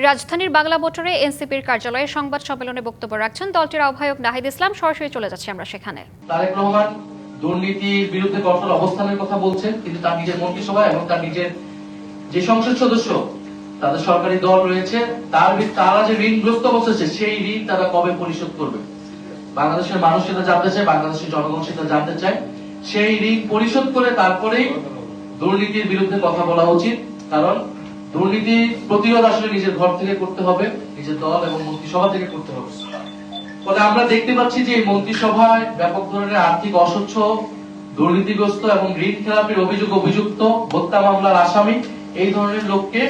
রাজধানীর বাংলা মোটরে এনসিপির কার্যালয়ে সংবাদ সম্মেলনে বক্তব্য রাখছেন দলটির আহ্বায়ক নাহিদ ইসলাম। সরাসরি চলে যাচ্ছি আমরা সেখানে। তারেক রহমান দুর্নীতির বিরুদ্ধে কঠোর অবস্থানের কথা বলছেন, কিন্তু তার নিজের মন্ত্রিসভা এবং তার নিজের যে সংসদ সদস্য তাদের সরকারি দল রয়েছে তারা যে ঋণগ্রস্ত বসেছে সেই ঋণ তারা কবে পরিশোধ করবে? বাংলাদেশের মানুষ সেটা জানতে চায়, বাংলাদেশের জনগণ সেটা জানতে চায়। সেই ঋণ পরিশোধ করে তারপরেই দুর্নীতির বিরুদ্ধে কথা বলা উচিত, কারণ দুর্নীতি প্রতিরোধ আসলে নিজের ঘর থেকে করতে হবে, নিজের দল এবং মন্ত্রিসভা থেকে করতে হবে। ফলে আমরা দেখতে পাচ্ছি যে এই মন্ত্রিসভায় ব্যাপক ধরনের আর্থিক অস্বচ্ছ, দুর্নীতিগ্রস্ত এবং ঋণ খেলাপির অভিযুক্ত, হত্যা মামলার আসামি এই ধরনের লোককে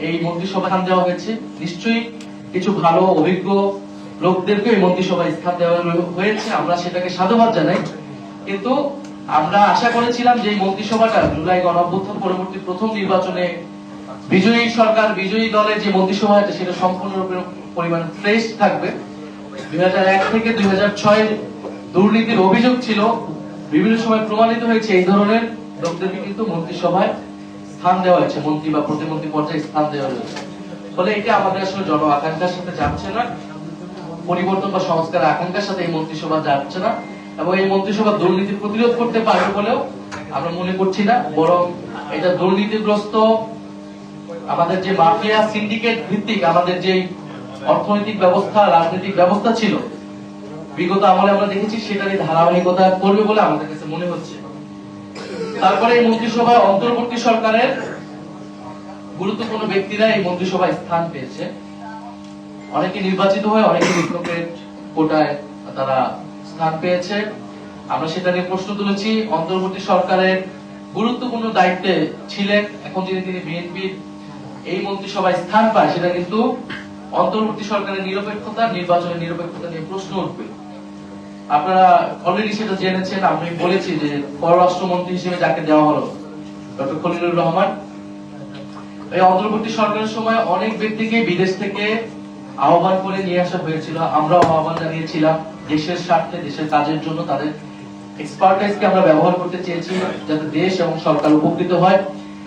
এই মন্ত্রিসভায় স্থান দেওয়া হয়েছে। নিশ্চয়ই কিছু ভালো অভিজ্ঞ লোকদেরকে এই মন্ত্রিসভায় স্থান দেওয়া হয়েছে, আমরা সেটাকে সাধুবাদ জানাই। কিন্তু আমরা আশা করেছিলাম যে এই মন্ত্রিসভাটা জুলাই গণঅভ্যুত্থান পরবর্তী প্রথম নির্বাচনে বিজয়ী সরকার, বিজয়ী দলের যে মন্ত্রিসভা আছে সেটা সম্পূর্ণরূপে পরিমাণ ফ্রেশ থাকবে। 2001 থেকে 2006 দুর্নীতির অভিযোগ ছিল, বিভিন্ন সময় প্রমাণিত হয়েছে এই ধরনের লোকদেরকে কিন্তু মন্ত্রিসভায় স্থান দেওয়া হয়েছে, মন্ত্রী বা প্রতিমন্ত্রী পর্যায়ে স্থান দেওয়া হয়েছে। ফলে এটা আমাদের আসলে জন আকাঙ্ক্ষার সাথে যাচ্ছে না, পরিবর্তন বা সংস্কার আকাঙ্ক্ষার সাথে এই মন্ত্রিসভা যাচ্ছে না, এবং এই মন্ত্রিসভা দুর্নীতি প্রতিরোধ করতে পারবে বলেও আমরা মনে করছি না। বরং এটা দুর্নীতিগ্রস্ত আমাদের যে মাফিয়া সিন্ডিকেট ভিত্তিক আমাদের যে অর্থনৈতিক ব্যবস্থা, রাজনৈতিক ব্যবস্থা ছিল বিগত আমলে আমরা দেখেছি, সেটারই ধারাবাহিকতা করবে বলে আমাদের কাছে মনে হচ্ছে। তারপরে এই মন্ত্রিসভায় অন্তর্বর্তী সরকারের গুরুত্বপূর্ণ ব্যক্তিরা এই মন্ত্রিসভায় স্থান পেয়েছে। অনেকে নির্বাচিত হয়ে, অনেকে রিপ্লোকেট কোটায় তারা স্থান পেয়েছে। আমরা সেটা নিয়ে প্রশ্ন তুলেছি। অন্তর্বর্তী সরকারের গুরুত্বপূর্ণ দায়িত্বে ছিলেন, এখন তিনি বিএনপির এই মন্ত্রিসভায় স্থান পায়, সেটা কিন্তু অন্তর্বর্তী সরকারের নিরপেক্ষতা, নির্বাচনের নিরপেক্ষতা নিয়ে প্রশ্ন উঠবে। আপনারা অলরেডি সেটা জেনেছেন, আমি বলেছি যে পররাষ্ট্রমন্ত্রী হিসেবে যাকে দেওয়া হলো ডক্টর খলিলুর রহমান, এই অন্তর্বর্তী সরকারের সময় অনেক ব্যক্তিকে বিদেশ থেকে আহ্বান করে নিয়ে আসা হয়েছিল। আমরাও আহ্বান জানিয়েছিলাম দেশের স্বার্থে, দেশের কাজের জন্য তাদের এক্সপার্টাইজকে আমরা ব্যবহার করতে চেয়েছি, যাতে দেশ এবং সরকার উপকৃত হয়।